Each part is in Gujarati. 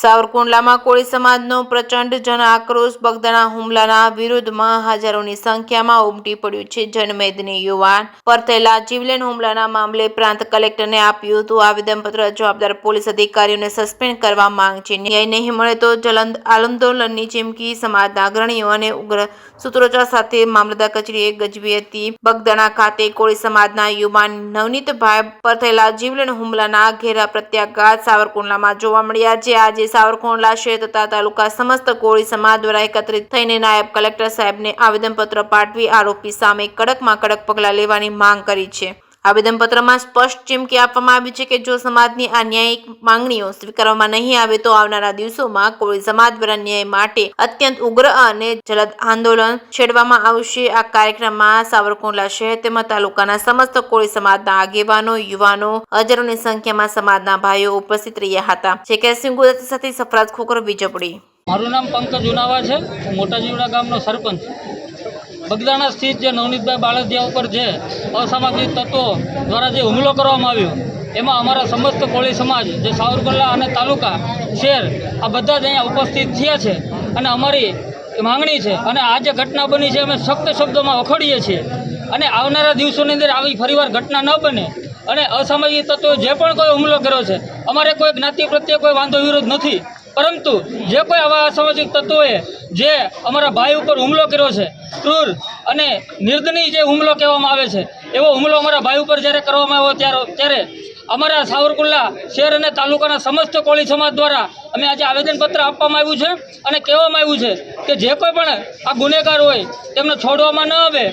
સાવરકુંડલામાં કોળી સમાજનો પ્રચંડ જન આક્રોશ બગદાણા હુમલાના વિરોધમાં હજારોની સંખ્યામાં ઉમટી પડ્યું છે। જનમેદની યુવાન પર થયેલા જીવલેણ હુમલાના મામલે પ્રાંત કલેક્ટરને આપ્યું હતું આવેદનપત્ર। જવાબદાર પોલીસ અધિકારીઓને સસ્પેન્ડ કરવા માંગ છે। ન્યાય નહીં મળે તો જલંદ આંદોલનની ચીમકી સમાજના અગ્રણીઓ અને ઉગ્ર સૂત્રોચ્ચાર સાથે મામલતદાર કચેરીએ ગજવી હતી। બગદાણા ખાતે કોળી સમાજના યુવાન નવનીતભાઈ પર થયેલા જીવલેણ હુમલાના ઘેરા પ્રત્યાઘાત સાવરકુંડલામાં જોવા મળ્યા છે। આજે સાવરકુંડલા શહેર તથા તાલુકા સમસ્ત કોળી સમાજ દ્વારા એકત્રિત થઈને નાયબ કલેક્ટર સાહેબને આવેદનપત્ર પાઠવી આરોપી સામે કડકમાં કડક પગલાં લેવાની માંગ કરી છે। આવેદનપત્રમાં સ્પષ્ટ ચીમકી આપવામાં આવી છે કે જો સમાજની આ ન્યાયિક માંગણીઓ સ્વીકારવામાં નહીં આવે તો આવનારા દિવસોમાં કોળી સમાજ દ્વારા ન્યાય માટે અત્યંત ઉગ્ર અને જલદ આંદોલન છેડવામાં આવશે। આ કાર્યક્રમમાં સાવરકુંડલા શહેર તેમજ તાલુકાના સમસ્ત કોળી સમાજના આગેવાનો યુવાનો હજારોની સંખ્યામાં સમાજના ભાઈઓ ઉપસ્થિત રહ્યા હતા। જે ગુજરાતી સાથે સફરાજ ખોખર વીજપડી। મારું નામ પંકજ ઉનાવા છે, મોટા જીવડા ગામનો સરપંચ। બગદાણા સ્થિત જે નવનીતભાઈ બાળદિયા ઉપર જે અસામાજિક તત્વો દ્વારા જે હુમલો કરવામાં આવ્યો એમાં અમારા સમસ્ત કોળી સમાજ જે સાવરકુંડલા અને તાલુકા શહેર આ બધા જ અહીંયા ઉપસ્થિત થયા છે અને અમારી માંગણી છે અને આ જે ઘટના બની છે અમે સખ્ત શબ્દોમાં વખોડીએ છીએ અને આવનારા દિવસોની અંદર આવી ફરીવાર ઘટના ન બને અને અસામાજિક તત્વો જે પણ કોઈ હુમલો કર્યો છે અમારે કોઈ જ્ઞાતિ પ્રત્યે કોઈ વાંધો વિરોધ નથી, પરંતુ જે કોઈ આવા અસામાજિક તત્વોએ જે અમારા ભાઈ ઉપર હુમલો કર્યો છે ક્રૂર અને નિર્દયી જે હુમલો કહેવામાં આવે છે એવો હુમલો અમારા ભાઈ ઉપર જ્યારે કરવામાં આવ્યો ત્યારે અમારા સાવરકુંડલા શહેર અને તાલુકાના સમસ્ત કોળી સમાજ દ્વારા અમે આજે આવેદનપત્ર આપવામાં આવ્યું છે અને કહેવામાં આવ્યું છે કે જે કોઈ પણ આ ગુનેગાર હોય તેમને છોડવામાં ન આવે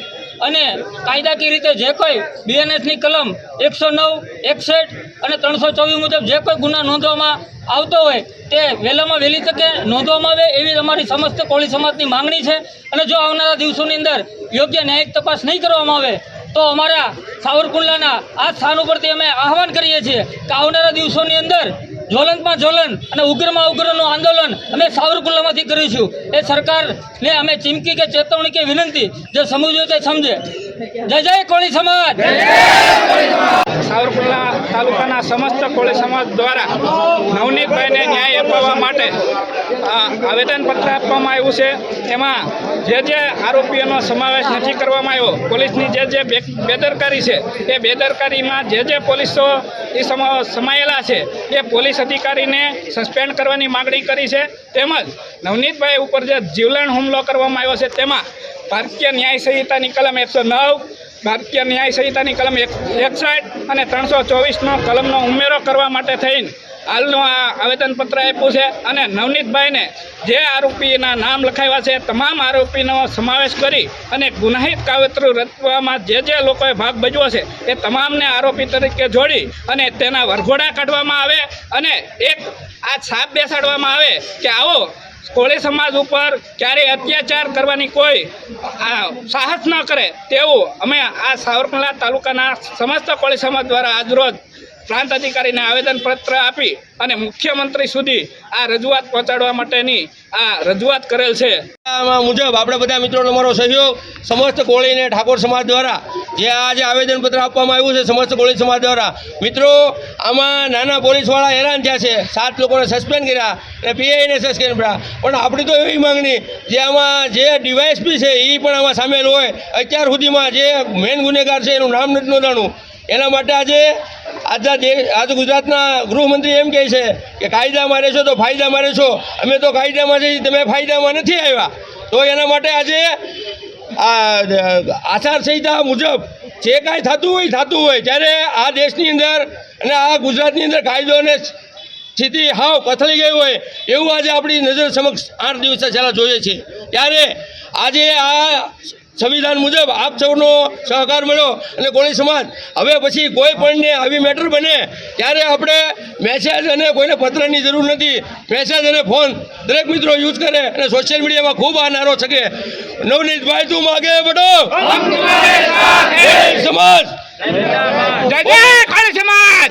અને કાયદાકીય રીતે જે કોઈ BNSની કલમ 109, 61 અને 324 મુજબ જે કોઈ ગુના નોંધવામાં આવતો હોય તે વહેલામાં વહેલી તકે નોંધવામાં આવે એવી અમારી સમસ્ત કોળી સમાજની માંગણી છે। અને જો આવનારા દિવસોની અંદર યોગ્ય ન્યાયિક તપાસ નહીં કરવામાં આવે તો અમારા સાવરકુંડલાના આ સ્થાન ઉપરથી અમે આહવાન કરીએ છીએ કે આવનારા દિવસોની અંદર જ્વલંતમાં જ્વલન અને ઉગ્રમાં ઉગ્રનું આંદોલન અમે સાવરકુંડલામાંથી કરીશું। એ સરકારને અમે ચીમકી કે ચેતવણી કે વિનંતી જે સમજવું તે સમજે। જય જય કોળી સમાજ। સાવરકુંડલા તાલુકાના સમસ્ત કોળી સમાજ દ્વારા નવનીતભાઈને ન્યાય અપાવવા માટે આવેદનપત્ર આપવામાં આવ્યું છે। એમાં જે આરોપીઓનો સમાવેશ નથી કરવામાં આવ્યો, પોલીસની જે બેદરકારી છે એ બેદરકારીમાં જે પોલીસો એ સમાયેલા છે એ પોલીસ અધિકારીને સસ્પેન્ડ કરવાની માગણી કરી છે। તેમજ નવનીતભાઈ ઉપર જે જીવલેણ હુમલો કરવામાં આવ્યો છે તેમાં ભારતીય ન્યાય સંહિતાની કલમ 109, ભારતીય ન્યાય સંહિતાની કલમ 61 અને 324નો કલમનો ઉમેરો કરવા માટે થઈને હાલનું આ આવેદનપત્ર આપ્યું છે અને નવનીતભાઈને જે આરોપીના નામ લખાવ્યા છે તમામ આરોપીનો સમાવેશ કરી અને ગુનાહિત કાવતરું રચવામાં જે લોકોએ ભાગ ભજવ્યો છે એ તમામને આરોપી તરીકે જોડી અને તેના વરઘોડા કાઢવામાં આવે અને એક આ છાપ બેસાડવામાં આવે કે આવો કોળી સમાજ ઉપર ક્યારેય અત્યાચાર કરવાની કોઈ સાહસ ન કરે તેવું અમે આ સાવરકુંડલા તાલુકાના સમસ્ત કોળી સમાજ દ્વારા આજરોજ પ્રાંત અધિકારીને આવેદનપત્ર આપી અને મુખ્યમંત્રી સુધી આ રજૂઆત પહોંચાડવા માટેની આ રજૂઆત કરેલ છે। મુજબ આપણે બધા મિત્રોનો અમારો સહયોગ સમસ્ત કોળી અને ઠાકોર સમાજ દ્વારા જે આજે આવેદનપત્ર આપવામાં આવ્યું છે સમસ્ત કોળી સમાજ દ્વારા મિત્રો આમાં નાના પોલીસવાળા હેરાન થયા છે, 7 લોકોને સસ્પેન્ડ કર્યા અને PIને સસ્પેન્ડ કર્યા, પણ આપણી તો એવી માંગણી જે આમાં જે ડીવાયએસપી છે એ પણ આમાં સામેલ હોય, અત્યાર સુધીમાં જે મેન ગુનેગાર છે એનું નામ નથી નોંધાણું, એના માટે આજે ગુજરાતના ગૃહમંત્રી એમ કહે છે કે કાયદામાં રહેશો તો ફાયદામાં રહેશો। અમે તો કાયદામાં જઈએ, તમે ફાયદામાં નથી આવ્યા, તો એના માટે આજે આચારસંહિતા મુજબ જે કાંઈ થતું હોય ત્યારે આ દેશની અંદર અને આ ગુજરાતની અંદર કાયદો અને સ્થિતિ હાવ કથળી ગઈ હોય એવું આજે આપણી નજર સમક્ષ 8 દિવસ પહેલાં જોઈએ છે। ત્યારે આજે આ સંવિધાન મુજબ આપ સૌનો સહકાર મળ્યો અને કોળી સમાજ હવે પછી કોઈ પણને આવી મેટર બને ત્યારે આપણે મેસેજ અને કોઈને પત્રની જરૂર નથી, મેસેજ અને ફોન દરેક મિત્રો યુઝ કરે અને સોશિયલ મીડિયામાં ખૂબ આ નારો શકે, નવનીતભાઈ તું આગે બઢો, સમાજ જય જય કોળી સમાજ।